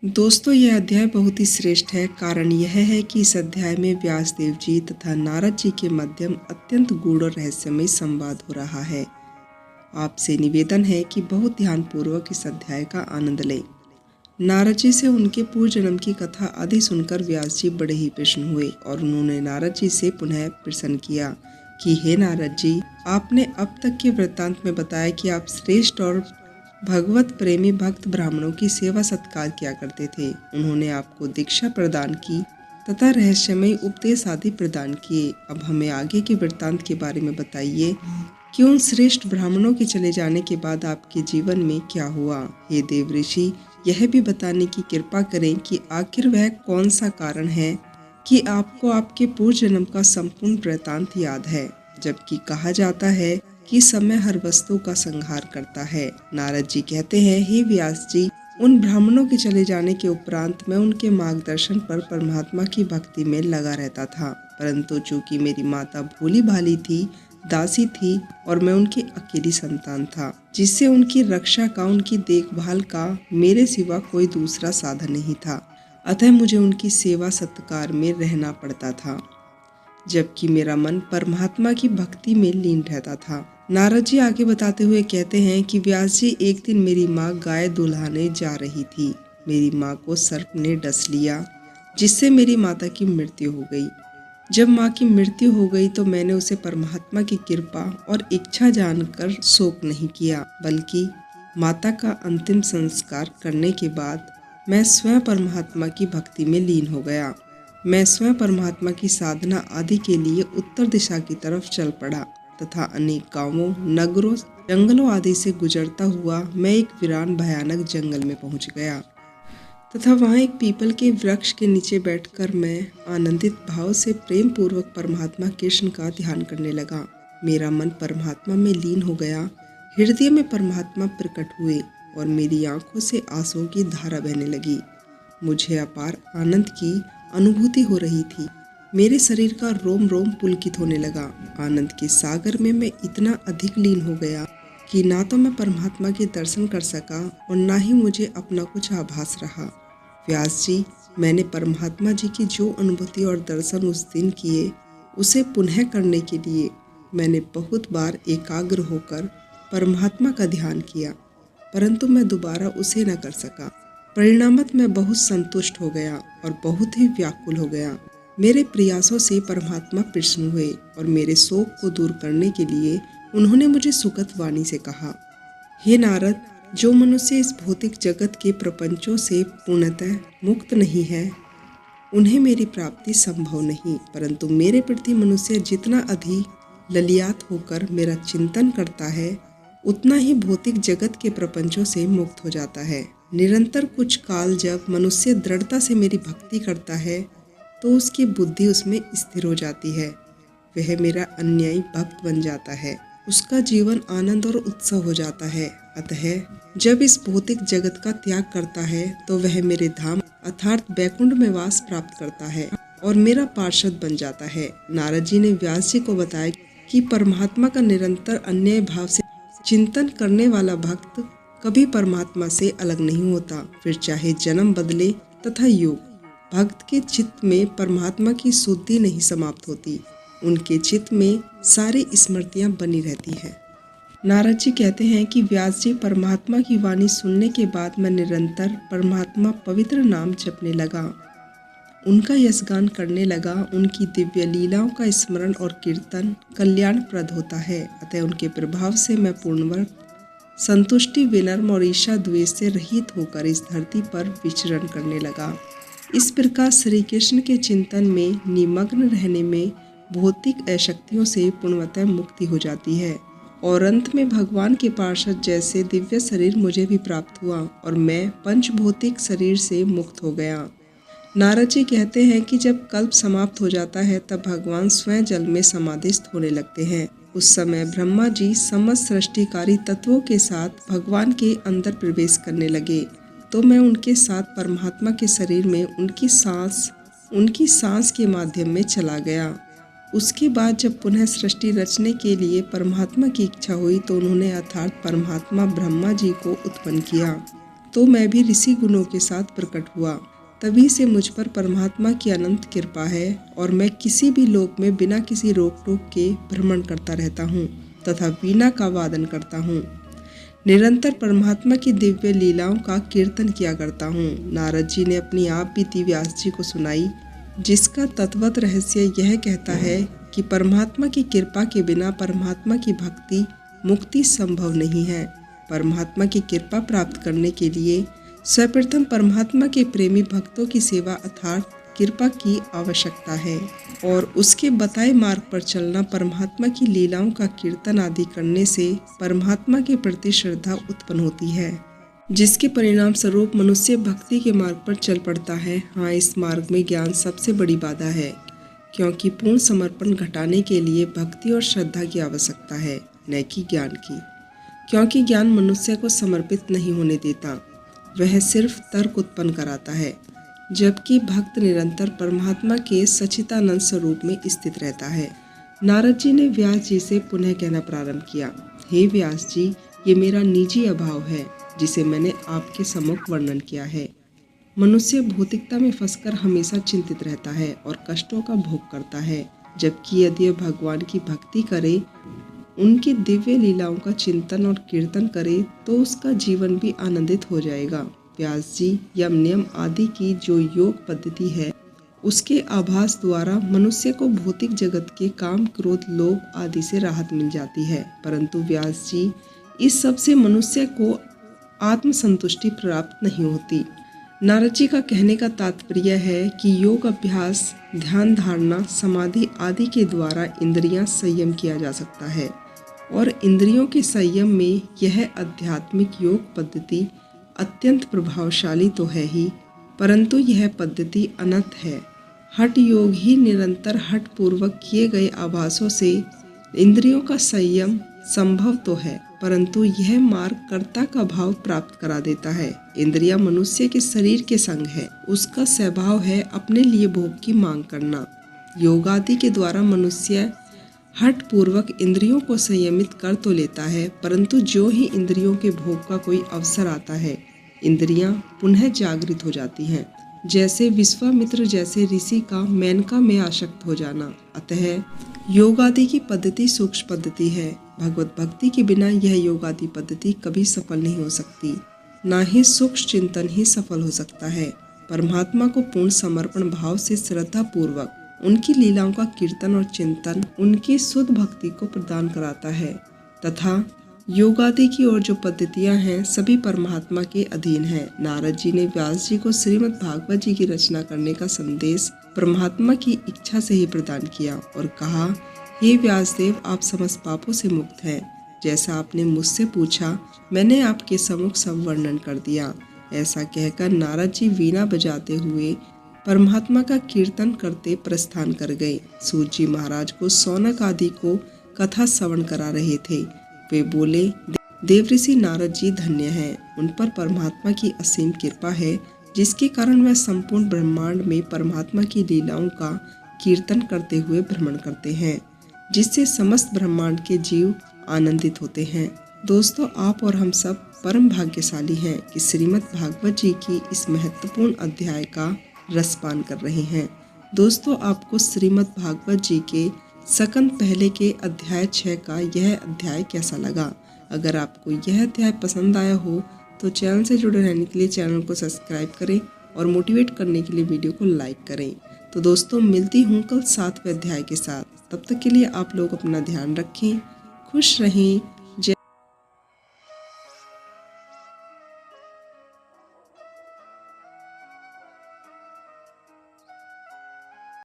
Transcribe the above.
दोस्तों, यह अध्याय बहुत ही श्रेष्ठ है। कारण यह है कि इस अध्याय में व्यासदेव जी तथा नारद जी के मध्यम अत्यंत गूढ़ और रहस्यमय संवाद हो रहा है। आपसे निवेदन है कि बहुत ध्यानपूर्वक इस अध्याय का आनंद लें। नारद जी से उनके पूर्व जन्म की कथा आदि सुनकर व्यास जी बड़े ही प्रसन्न हुए और उन्होंने नारद जी से पुनः प्रश्न किया कि हे नारद जी, आपने अब तक के वृत्तांत में बताया कि आप श्रेष्ठ और भगवत प्रेमी भक्त ब्राह्मणों की सेवा सत्कार किया करते थे। उन्होंने आपको दीक्षा प्रदान की तथा रहस्यमय उपदेश आदि प्रदान किए। अब हमें आगे के वृत्तांत के बारे में बताइए कि उन श्रेष्ठ ब्राह्मणों के चले जाने के बाद आपके जीवन में क्या हुआ। हे देव ऋषि, यह भी बताने की कृपा करें कि आखिर वह कौन सा कारण है कि आपको आपके पूर्व जन्म का संपूर्ण वृत्तांत याद है, जबकि कहा जाता है कि समय हर वस्तु का संहार करता है। नारद जी कहते हैं, हे व्यास जी, उन ब्राह्मणों के चले जाने के उपरांत मैं उनके मार्गदर्शन पर परमात्मा की भक्ति में लगा रहता था, परंतु चूंकि मेरी माता भोली भाली थी, दासी थी और मैं उनकी अकेली संतान था, जिससे उनकी रक्षा का, उनकी देखभाल का मेरे सिवा कोई दूसरा साधन नहीं था। अतः मुझे उनकी सेवा सत्कार में रहना पड़ता था, जबकि मेरा मन परमात्मा की भक्ति में लीन रहता था। नारद जी आगे बताते हुए कहते हैं कि व्यास जी, एक दिन मेरी माँ गाय दुल्हाने जा रही थी। मेरी माँ को सर्प ने डस लिया, जिससे मेरी माता की मृत्यु हो गई। जब माँ की मृत्यु हो गई तो मैंने उसे परमात्मा की कृपा और इच्छा जानकर शोक नहीं किया, बल्कि माता का अंतिम संस्कार करने के बाद मैं स्वयं परमात्मा की भक्ति में लीन हो गया। मैं स्वयं परमात्मा की साधना आदि के लिए उत्तर दिशा की तरफ चल पड़ा तथा अनेक गांवों, नगरों, जंगलों आदि से गुजरता हुआ मैं एक वीरान भयानक जंगल में पहुंच गया तथा वहां एक पीपल के वृक्ष के नीचे बैठकर मैं आनंदित भाव से प्रेम पूर्वक परमात्मा कृष्ण का ध्यान करने लगा। मेरा मन परमात्मा में लीन हो गया। हृदय में परमात्मा प्रकट हुए और मेरी आंखों से आंसुओं की धारा बहने लगी। मुझे अपार आनंद की अनुभूति हो रही थी। मेरे शरीर का रोम रोम पुलकित होने लगा। आनंद के सागर में मैं इतना अधिक लीन हो गया कि ना तो मैं परमात्मा के दर्शन कर सका और ना ही मुझे अपना कुछ आभास रहा। व्यास जी, मैंने परमात्मा जी की जो अनुभूति और दर्शन उस दिन किए, उसे पुनः करने के लिए मैंने बहुत बार एकाग्र होकर परमात्मा का ध्यान किया, परंतु मैं दोबारा उसे न कर सका। परिणामत मैं बहुत संतुष्ट हो गया और बहुत ही व्याकुल हो गया। मेरे प्रयासों से परमात्मा प्रसन्न हुए और मेरे शोक को दूर करने के लिए उन्होंने मुझे सुखद वाणी से कहा, हे नारद, जो मनुष्य इस भौतिक जगत के प्रपंचों से पूर्णतः मुक्त नहीं है, उन्हें मेरी प्राप्ति संभव नहीं, परंतु मेरे प्रति मनुष्य जितना अधिक ललियात होकर मेरा चिंतन करता है, उतना ही भौतिक जगत के प्रपंचों से मुक्त हो जाता है। निरंतर कुछ काल जब मनुष्य दृढ़ता से मेरी भक्ति करता है तो उसकी बुद्धि उसमें स्थिर हो जाती है। वह मेरा अन्यायी भक्त बन जाता है। उसका जीवन आनंद और उत्सव हो जाता है। अतः जब इस भौतिक जगत का त्याग करता है तो वह मेरे धाम अर्थात बैकुंठ में वास प्राप्त करता है और मेरा पार्षद बन जाता है। नारद जी ने व्यास जी को बताया कि परमात्मा का निरंतर अन्याय भाव से चिंतन करने वाला भक्त कभी परमात्मा से अलग नहीं होता, फिर चाहे जन्म बदले तथा युग। भक्त के चित्त में परमात्मा की शुद्धि नहीं समाप्त होती, उनके चित्त में सारी स्मृतियां बनी रहती हैं। नारद जी कहते हैं कि व्यास जी, परमात्मा की वाणी सुनने के बाद मैं निरंतर परमात्मा पवित्र नाम जपने लगा, उनका यशगान करने लगा। उनकी दिव्य लीलाओं का स्मरण और कीर्तन कल्याणप्रद होता है। अतः उनके प्रभाव से मैं पूर्णवत संतुष्टि, विनम्र और ईर्ष्या द्वेष से रहित होकर इस धरती पर विचरण करने लगा। इस प्रकार श्री कृष्ण के चिंतन में निमग्न रहने में भौतिक अशक्तियों से पूर्णतः मुक्ति हो जाती है और अंत में भगवान के पार्षद जैसे दिव्य शरीर मुझे भी प्राप्त हुआ और मैं पंचभौतिक शरीर से मुक्त हो गया। नारद जी कहते हैं कि जब कल्प समाप्त हो जाता है तब भगवान स्वयं जल में समाधिस्थ होने लगते हैं। उस समय ब्रह्मा जी समस्त सृष्टिकारी तत्वों के साथ भगवान के अंदर प्रवेश करने लगे, तो मैं उनके साथ परमात्मा के शरीर में उनकी सांस के माध्यम में चला गया। उसके बाद जब पुनः सृष्टि रचने के लिए परमात्मा की इच्छा हुई तो उन्होंने अर्थात परमात्मा ब्रह्मा जी को उत्पन्न किया। तो मैं भी ऋषि गुणों के साथ प्रकट हुआ। तभी से मुझ पर परमात्मा की अनंत कृपा है और मैं किसी भी लोक में बिना किसी रोक टोक के भ्रमण करता रहता हूँ तथा वीणा का वादन करता हूँ। निरंतर परमात्मा की दिव्य लीलाओं का कीर्तन किया करता हूँ। नारद जी ने अपनी आप बीती व्यास जी को सुनाई, जिसका तत्वत रहस्य यह कहता है कि परमात्मा की कृपा के बिना परमात्मा की भक्ति मुक्ति संभव नहीं है। परमात्मा की कृपा प्राप्त करने के लिए सर्वप्रथम परमात्मा के प्रेमी भक्तों की सेवा अर्थात कृपा की आवश्यकता है और उसके बताए मार्ग पर चलना, परमात्मा की लीलाओं का कीर्तन आदि करने से परमात्मा के प्रति श्रद्धा उत्पन्न होती है, जिसके परिणाम स्वरूप मनुष्य भक्ति के मार्ग पर चल पड़ता है। हाँ, इस मार्ग में ज्ञान सबसे बड़ी बाधा है, क्योंकि पूर्ण समर्पण घटाने के लिए भक्ति और श्रद्धा की आवश्यकता है, न कि ज्ञान की। क्योंकि ज्ञान मनुष्य को समर्पित नहीं होने देता, वह सिर्फ तर्क उत्पन्न कराता है, जबकि भक्त निरंतर परमात्मा के सच्चिदानंद स्वरूप में स्थित रहता है। नारद जी ने व्यास जी से पुनः कहना प्रारंभ किया, हे व्यास जी, ये मेरा निजी अभाव है जिसे मैंने आपके सम्मुख वर्णन किया है। मनुष्य भौतिकता में फंसकर हमेशा चिंतित रहता है और कष्टों का भोग करता है, जबकि यदि भगवान की भक्ति करे, उनकी दिव्य लीलाओं का चिंतन और कीर्तन करे, तो उसका जीवन भी आनंदित हो जाएगा। व्यास जी, यम नियम आदि की जो योग पद्धति है, उसके आभास द्वारा मनुष्य को भौतिक जगत के काम, क्रोध, लोभ आदि से राहत मिल जाती है, परंतु व्यास जी, इस सब से मनुष्य को आत्मसंतुष्टि प्राप्त नहीं होती। नारद जी का कहने का तात्पर्य है कि योग अभ्यास, ध्यान धारणा, समाधि आदि के द्वारा इंद्रियां संयम किया जा सकता है और इंद्रियों के संयम में यह आध्यात्मिक योग पद्धति अत्यंत प्रभावशाली तो है ही, परंतु यह पद्धति अनंत है। हठ योग ही निरंतर हठ पूर्वक किए गए आभासों से इंद्रियों का संयम संभव तो है, परंतु यह मार्ग कर्ता का भाव प्राप्त करा देता है। इंद्रियां मनुष्य के शरीर के संग है, उसका स्वभाव है अपने लिए भोग की मांग करना। योग आदि के द्वारा मनुष्य हठ पूर्वक इंद्रियों को संयमित कर तो लेता है, परंतु जो ही इंद्रियों के भोग का कोई अवसर आता है, इंद्रियां पुनः जागृत हो जाती हैं, जैसे विश्वामित्र जैसे ऋषि का मेनका में आसक्त हो जाना। अतः योग आदि की पद्धति सूक्ष्म पद्धति है। भगवत भक्ति के बिना यह योग आदि पद्धति कभी सफल नहीं हो सकती, ना ही सूक्ष्म चिंतन ही सफल हो सकता है। परमात्मा को पूर्ण समर्पण भाव से श्रद्धा पूर्वक उनकी लीलाओं का कीर्तन और चिंतन उनकी शुद्ध भक्ति को प्रदान कराता है, तथा योग आदि की और जो पद्धतियां हैं, सभी परमात्मा के अधीन हैं। नारद जी ने व्यास जी को श्रीमद् भागवत जी की रचना करने का संदेश परमात्मा की इच्छा से ही प्रदान किया और कहा, हे व्यासदेव, आप समस्त पापों से मुक्त हैं। जैसा आपने मुझसे पूछा, मैंने आपके सम्मुख सब वर्णन कर दिया। ऐसा कहकर नारद जी वीणा बजाते हुए परमात्मा का कीर्तन करते प्रस्थान कर गए। सूत जी महाराज को सौनक आदि को कथा श्रवण करा रहे थे। वे बोले, देवऋषि नारद जी धन्य हैं, उन पर परमात्मा की असीम कृपा है, जिसके कारण वह संपूर्ण ब्रह्मांड में परमात्मा की लीलाओं का कीर्तन करते हुए भ्रमण करते हैं, जिससे समस्त ब्रह्मांड के जीव आनंदित होते हैं। दोस्तों, आप और हम सब परम भाग्यशाली हैं कि श्रीमद् भागवत जी की इस महत्वपूर्ण अध्याय का रसपान कर रहे हैं। दोस्तों, आपको श्रीमद् भागवत जी के सकंद पहले के अध्याय 6 का यह अध्याय कैसा लगा? अगर आपको यह अध्याय पसंद आया हो तो चैनल से जुड़े रहने के लिए चैनल को सब्सक्राइब करें और मोटिवेट करने के लिए वीडियो को लाइक करें। तो दोस्तों, मिलती हूँ कल 7वें अध्याय के साथ। तब तक के लिए आप लोग अपना ध्यान रखें, खुश रहें,